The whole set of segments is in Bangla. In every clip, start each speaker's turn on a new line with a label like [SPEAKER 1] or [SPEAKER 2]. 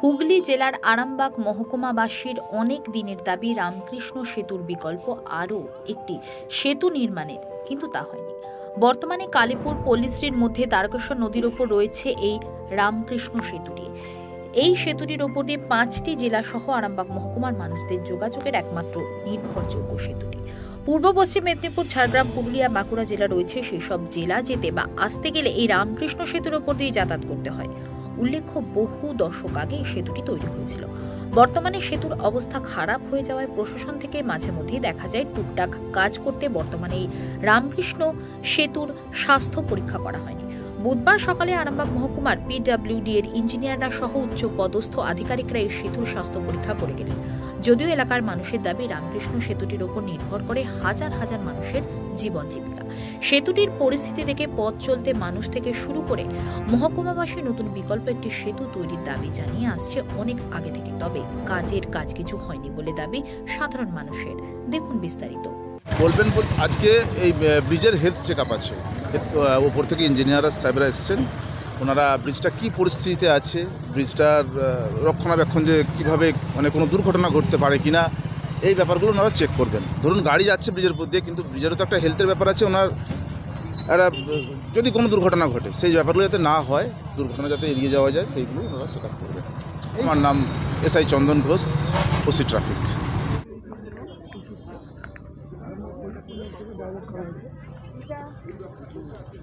[SPEAKER 1] হুগলি জেলার আরামবাগ মহকুমাবাসীর অনেক দিনের দাবি রামকৃষ্ণ সেতুর বিকল্প আরও একটি সেতু নির্মাণের, কিন্তু তা হয়নি। বর্তমানে কালীপুর পল্লীশ্রীর মধ্যে তারকেশ্বর নদীর ওপর রয়েছে এই রামকৃষ্ণ সেতুটি। এই সেতুটির ওপর দিয়ে 5টি জেলা সহ আরামবাগ মহকুমার মানুষদের যোগাযোগের একমাত্র নির্ভরযোগ্য সেতুটি। পূর্ব পশ্চিম মেদিনীপুর, ঝাড়গ্রাম, পুরুলিয়া, বাঁকুড়া জেলা রয়েছে। সেই সব জেলা যেতে বা আসতে গেলে এই রামকৃষ্ণ সেতুর ওপর দিয়ে যাতায়াত করতে হয়। উল্লেখ্য, বহু দশক আগে সেতুটি তৈরি হয়েছিল। বর্তমানে সেতুর অবস্থা খারাপ হয়ে যাওয়ায় প্রশাসন থেকে মাঝে মধ্যেই দেখা যায় টুকটাক কাজ করতে বর্তমানে এই রামকৃষ্ণ সেতুর স্বাস্থ্য পরীক্ষা করা হয়নি। বুধবার সকালে আরামবাগ মহকুমার পিডব্লিউডি এর ইঞ্জিনিয়াররা সহ উচ্চ পদস্থ আধিকারিকরা এই সেতুর স্বাস্থ্য পরীক্ষা করে গেলেন। যদিও এলাকার মানুষের দাবি, রামকৃষ্ণ সেতুটির ওপর নির্ভর করে হাজার হাজার মানুষের জীবন জীবিকা। সেতুটির পরিস্থিতি দেখে পথ চলতে মানুষ থেকে শুরু করে মহকুমাবাসী নতুন বিকল্প একটি সেতু তৈরির দাবি জানিয়ে আসছে অনেক আগে থেকে। তবে কাজ কিছু হয়নি বলে দাবি সাধারণ মানুষের। দেখুন বিস্তারিত।
[SPEAKER 2] বলবেন, আজকে এই ব্রিজের হেলথ চেক আপ আছে, ওপর থেকে ইঞ্জিনিয়াররা সাহেবরা এসছেন। ওনারা ব্রিজটা কী পরিস্থিতিতে আছে, ব্রিজটার রক্ষণাবেক্ষণ যে কীভাবে মানে কোনো দুর্ঘটনা ঘটতে পারে কি না, এই ব্যাপারগুলো ওনারা চেক করবেন। ধরুন গাড়ি যাচ্ছে ব্রিজের উপর দিয়ে, কিন্তু ব্রিজেরও তো একটা হেলথের ব্যাপার আছে। ওনার একটা যদি কোনো দুর্ঘটনা ঘটে সেই ব্যাপারগুলো যাতে না হয়, দুর্ঘটনা যাতে এড়িয়ে যাওয়া যায়, সেইগুলো ওনারা চেক আপ করবেন। আমার নাম এসআই চন্দন ঘোষ, ওসি ট্রাফিক।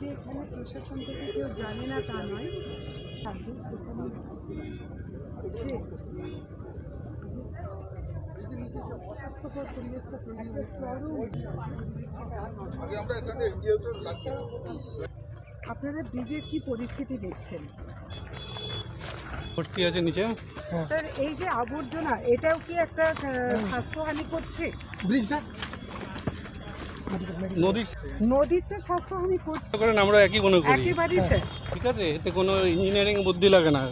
[SPEAKER 3] যে এখানে প্রশাসন থেকে কেউ জানে না তা নয়, অস্বাস্থ্যকর পরিবেশটা তৈরি হয়। আপনারা ব্রিজের কি পরিস্থিতি দেখছেন?
[SPEAKER 4] ভর্তি আছে নিচে।
[SPEAKER 3] স্যার, এই যে আবর্জনা, এটাও কি একটা স্বাস্থ্যহানি করছে? ব্রিজটা নদীর তো স্বাস্থ্যহানি করছে
[SPEAKER 4] করেন, আমরা একই মনে করি
[SPEAKER 3] একেবারেই স্যার।
[SPEAKER 4] ঠিক আছে, এতে কোনো ইঞ্জিনিয়ারিং বুদ্ধি লাগে না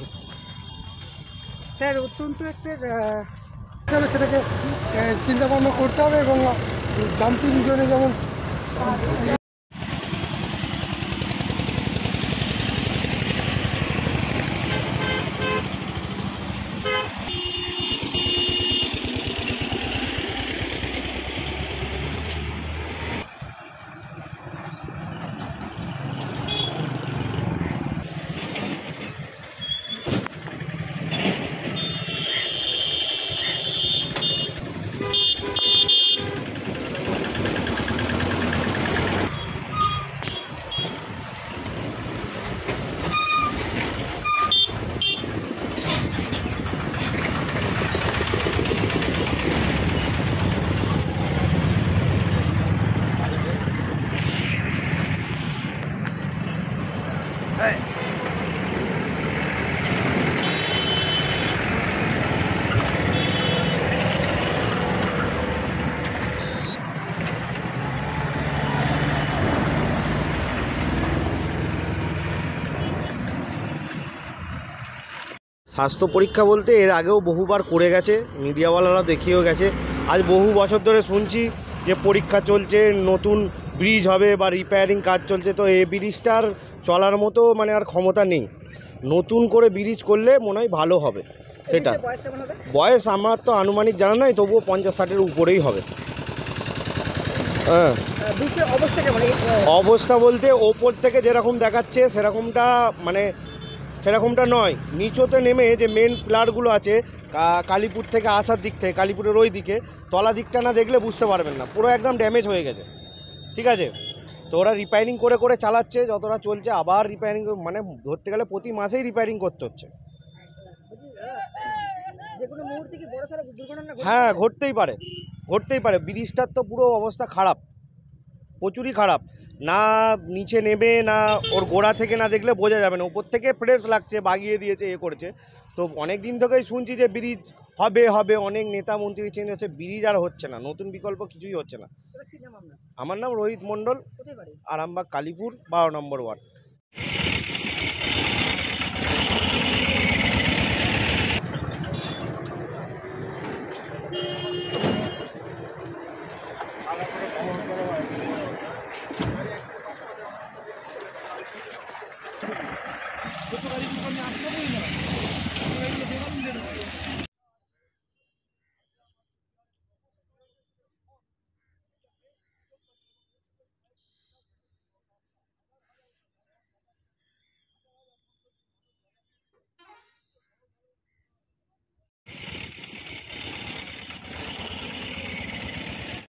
[SPEAKER 3] স্যার। অত্যন্ত একটা
[SPEAKER 5] সেটাকে চিন্তা ভাবনা করতে হবে এবং ডাম্পিং জোনে যেমন
[SPEAKER 6] স্বাস্থ্য পরীক্ষা বলতে এর আগেও বহুবার করে গেছে, মিডিয়াওয়ালারা দেখিয়েও গেছে। আজ বহু বছর ধরে শুনছি যে পরীক্ষা চলছে, নতুন ব্রিজ হবে বা রিপেয়ারিং কাজ চলছে। তো এই ব্রিজটার চলার মতো মানে আর ক্ষমতা নেই। নতুন করে ব্রিজ করলে মনে হয় ভালো হবে। সেটা বয়স আমার তো আনুমানিক জানা নাই, তবুও 50-60-এর উপরেই হবে। হ্যাঁ, অবস্থা বলতে ওপর থেকে যেরকম দেখাচ্ছে সেরকমটা নয়। নিচতে নেমে যে মেন পিলারগুলো আছে কালীপুর থেকে আসার দিক থেকে, কালীপুরের ওই দিকে তলা দিকটা না দেখলে বুঝতে পারবেন না, পুরো একদম ড্যামেজ হয়ে গেছে। ঠিক আছে, তো ওরা রিপেয়ারিং করে চালাচ্ছে, যতটা চলছে আবার রিপেয়ারিং, মানে ধরতে গেলে প্রতি মাসেই রিপেয়ারিং করতে হচ্ছে। হ্যাঁ, ঘটতেই পারে। ব্রিজটার তো পুরো অবস্থা খারাপ, প্রচুরই খারাপ। না নিচে নেবে, না ওর গোড়া থেকে না দেখলে বোঝা যাবে না। উপর থেকে প্রেস লাগছে, বাগিয়ে দিয়েছে, করেছে। তো অনেক দিন থেকেই শুনছি যে ব্রিজ হবে, অনেক নেতা মন্ত্রী চেঞ্জ হচ্ছে, ব্রিজ আর হচ্ছে না, নতুন বিকল্প কিছুই হচ্ছে না। আমার নাম রোহিত মণ্ডল, আরামবাগ কালীপুর 12 নম্বর ওয়ার্ড।